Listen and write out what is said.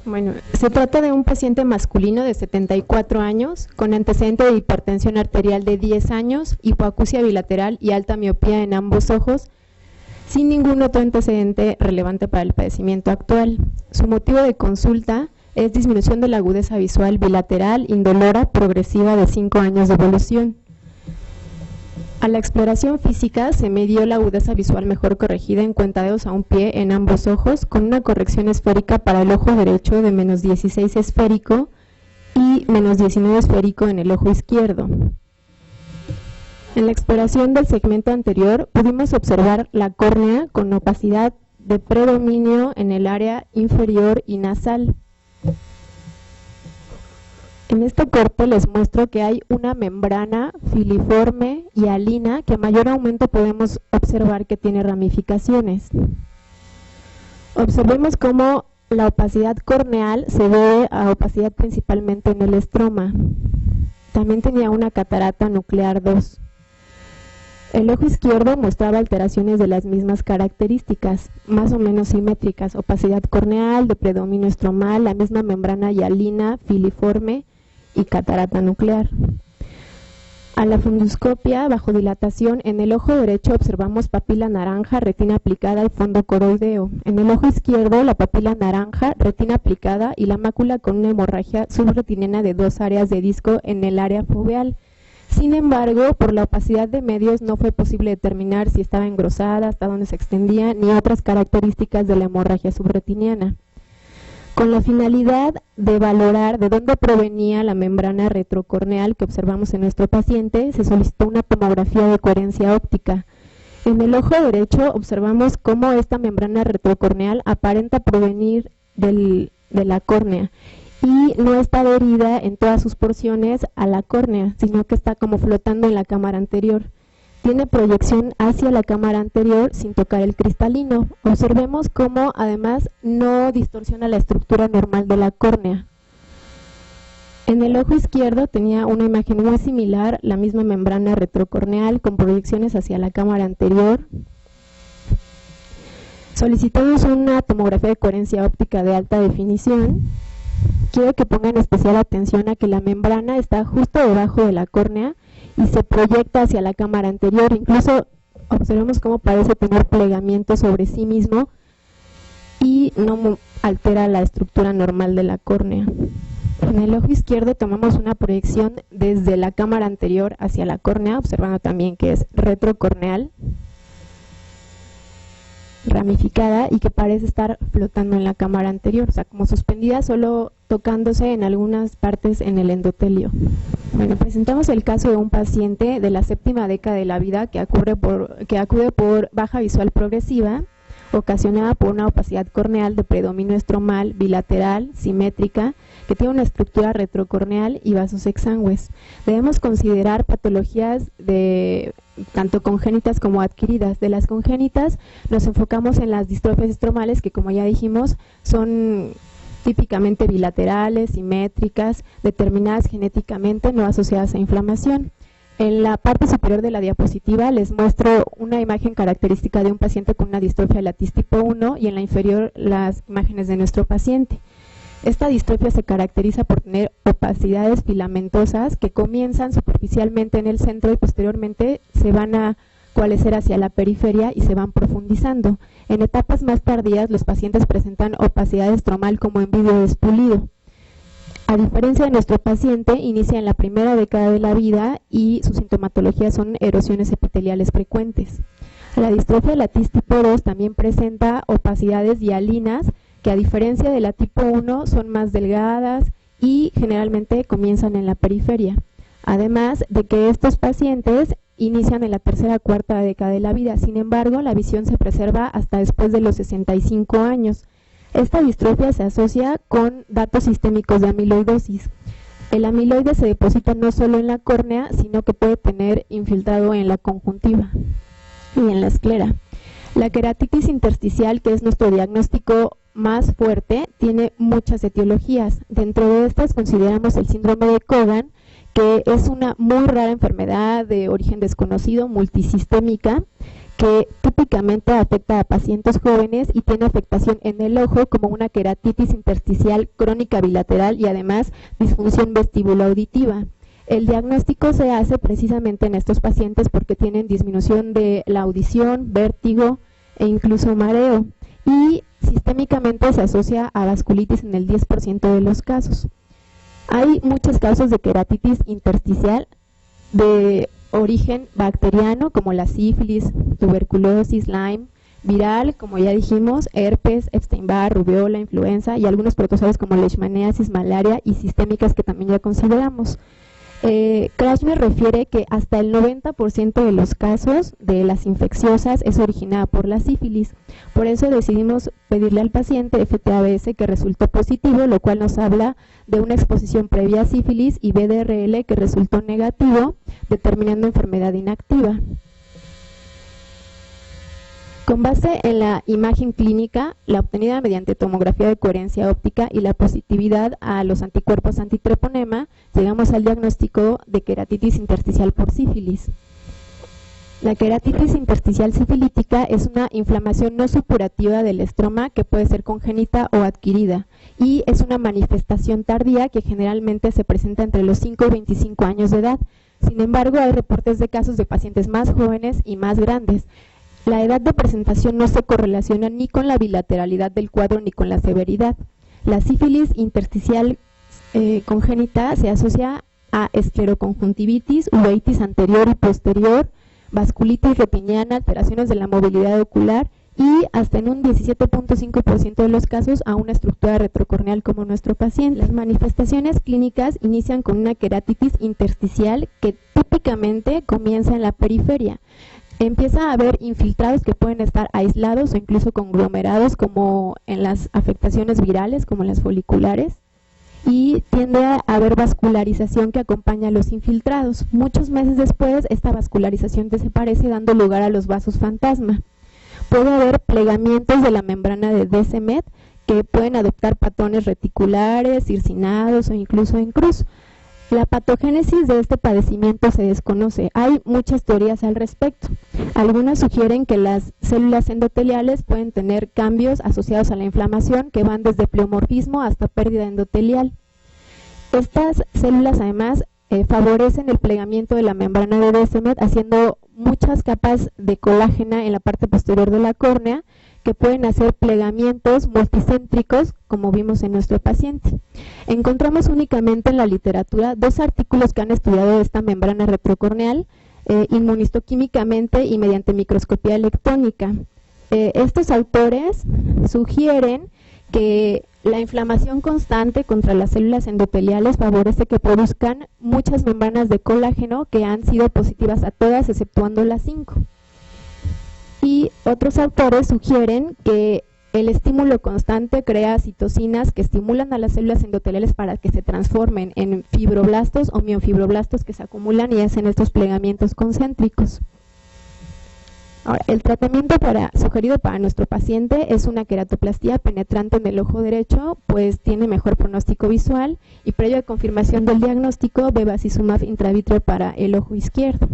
Bueno, se trata de un paciente masculino de 74 años con antecedente de hipertensión arterial de 10 años, hipoacusia bilateral y alta miopía en ambos ojos, sin ningún otro antecedente relevante para el padecimiento actual. Su motivo de consulta es disminución de la agudeza visual bilateral indolora progresiva de 5 años de evolución. A la exploración física se midió la agudeza visual mejor corregida en cuentadedos a un pie en ambos ojos, con una corrección esférica para el ojo derecho de -16 esférico y -19 esférico en el ojo izquierdo. En la exploración del segmento anterior pudimos observar la córnea con opacidad de predominio en el área inferior y nasal. En este corte les muestro que hay una membrana filiforme y hialina que a mayor aumento podemos observar que tiene ramificaciones. Observemos cómo la opacidad corneal se debe a opacidad principalmente en el estroma. También tenía una catarata nuclear 2. El ojo izquierdo mostraba alteraciones de las mismas características, más o menos simétricas, opacidad corneal, de predominio estromal, la misma membrana hialina filiforme y catarata nuclear. A la fundoscopia bajo dilatación, en el ojo derecho observamos papila naranja, retina aplicada y fondo coroideo. En el ojo izquierdo, la papila naranja, retina aplicada y la mácula con una hemorragia subretiniana de 2 áreas de disco en el área foveal. Sin embargo, por la opacidad de medios no fue posible determinar si estaba engrosada, hasta dónde se extendía, ni otras características de la hemorragia subretiniana. Con la finalidad de valorar de dónde provenía la membrana retrocorneal que observamos en nuestro paciente, se solicitó una tomografía de coherencia óptica. En el ojo derecho observamos cómo esta membrana retrocorneal aparenta provenir de la córnea y no está adherida en todas sus porciones a la córnea, sino que está como flotando en la cámara anterior. Tiene proyección hacia la cámara anterior sin tocar el cristalino. Observemos cómo además no distorsiona la estructura normal de la córnea. En el ojo izquierdo tenía una imagen muy similar, la misma membrana retrocorneal con proyecciones hacia la cámara anterior. Solicitamos una tomografía de coherencia óptica de alta definición. Quiero que pongan especial atención a que la membrana está justo debajo de la córnea y se proyecta hacia la cámara anterior. Incluso observemos cómo parece tener plegamiento sobre sí mismo y no altera la estructura normal de la córnea. En el ojo izquierdo tomamos una proyección desde la cámara anterior hacia la córnea, observando también que es retrocorneal, ramificada y que parece estar flotando en la cámara anterior, o sea, como suspendida, solo tocándose en algunas partes en el endotelio. Bueno, presentamos el caso de un paciente de la 7ª década de la vida que acude por baja visual progresiva, ocasionada por una opacidad corneal de predominio estromal, bilateral, simétrica, que tiene una estructura retrocorneal y vasos exangües. Debemos considerar patologías tanto congénitas como adquiridas. De las congénitas nos enfocamos en las distrofias estromales, que como ya dijimos son típicamente bilaterales, simétricas, determinadas genéticamente, no asociadas a inflamación. En la parte superior de la diapositiva les muestro una imagen característica de un paciente con una distrofia latis tipo 1 y en la inferior las imágenes de nuestro paciente. Esta distrofia se caracteriza por tener opacidades filamentosas que comienzan superficialmente en el centro y posteriormente se van a coalescer hacia la periferia y se van profundizando. En etapas más tardías los pacientes presentan opacidad estromal como en vídeo despulido. A diferencia de nuestro paciente, inicia en la 1ª década de la vida y su sintomatología son erosiones epiteliales frecuentes. La distrofia latis tipo 2 también presenta opacidades hialinas que a diferencia de la tipo 1 son más delgadas y generalmente comienzan en la periferia. Además de que estos pacientes inician en la 3ª a 4ª década de la vida, sin embargo la visión se preserva hasta después de los 65 años. Esta distrofia se asocia con datos sistémicos de amiloidosis. El amiloide se deposita no solo en la córnea, sino que puede tener infiltrado en la conjuntiva y en la esclera. La queratitis intersticial, que es nuestro diagnóstico más fuerte, tiene muchas etiologías. Dentro de estas consideramos el síndrome de Cogan, que es una muy rara enfermedad de origen desconocido, multisistémica, que típicamente afecta a pacientes jóvenes y tiene afectación en el ojo como una queratitis intersticial crónica bilateral y además disfunción vestibuloauditiva. El diagnóstico se hace precisamente en estos pacientes porque tienen disminución de la audición, vértigo e incluso mareo, y sistémicamente se asocia a vasculitis en el 10% de los casos. Hay muchos casos de queratitis intersticial de origen bacteriano, como la sífilis, tuberculosis, Lyme, viral, como ya dijimos, herpes, Epstein-Barr, rubiola, influenza y algunos protozoarios como leishmaniasis, malaria y sistémicas que también ya consideramos. Krasner refiere que hasta el 90% de los casos de las infecciosas es originada por la sífilis. Por eso decidimos pedirle al paciente FT-ABS que resultó positivo, lo cual nos habla de una exposición previa a sífilis, y BDRL que resultó negativo, determinando enfermedad inactiva. Con base en la imagen clínica, la obtenida mediante tomografía de coherencia óptica y la positividad a los anticuerpos antitreponema, llegamos al diagnóstico de queratitis intersticial por sífilis. La queratitis intersticial sifilítica es una inflamación no supurativa del estroma que puede ser congénita o adquirida, y es una manifestación tardía que generalmente se presenta entre los 5 y 25 años de edad. Sin embargo, hay reportes de casos de pacientes más jóvenes y más grandes. La edad de presentación no se correlaciona ni con la bilateralidad del cuadro ni con la severidad. La sífilis intersticial congénita se asocia a escleroconjuntivitis, uveitis anterior y posterior, vasculitis retiniana, alteraciones de la movilidad ocular y hasta en un 17.5% de los casos a una estructura retrocorneal como nuestro paciente. Las manifestaciones clínicas inician con una queratitis intersticial que típicamente comienza en la periferia. Empieza a haber infiltrados que pueden estar aislados o incluso conglomerados, como en las afectaciones virales, como en las foliculares, y tiende a haber vascularización que acompaña a los infiltrados. Muchos meses después, esta vascularización desaparece, dando lugar a los vasos fantasma. Puede haber plegamientos de la membrana de Descemet que pueden adoptar patrones reticulares, circinados o incluso en cruz. La patogénesis de este padecimiento se desconoce. Hay muchas teorías al respecto. Algunas sugieren que las células endoteliales pueden tener cambios asociados a la inflamación que van desde pleomorfismo hasta pérdida endotelial. Estas células además favorecen el plegamiento de la membrana de Descemet, haciendo muchas capas de colágena en la parte posterior de la córnea que pueden hacer plegamientos multicéntricos, como vimos en nuestro paciente. Encontramos únicamente en la literatura 2 artículos que han estudiado esta membrana retrocorneal inmunistoquímicamente y mediante microscopía electrónica. Estos autores sugieren que la inflamación constante contra las células endoteliales favorece que produzcan muchas membranas de colágeno que han sido positivas a todas exceptuando las 5. Y otros autores sugieren que el estímulo constante crea citocinas que estimulan a las células endoteliales para que se transformen en fibroblastos o miofibroblastos que se acumulan y hacen estos plegamientos concéntricos. Ahora, el tratamiento sugerido para nuestro paciente es una queratoplastía penetrante en el ojo derecho, pues tiene mejor pronóstico visual, y previa confirmación del diagnóstico, bevacizumab intravitreal para el ojo izquierdo.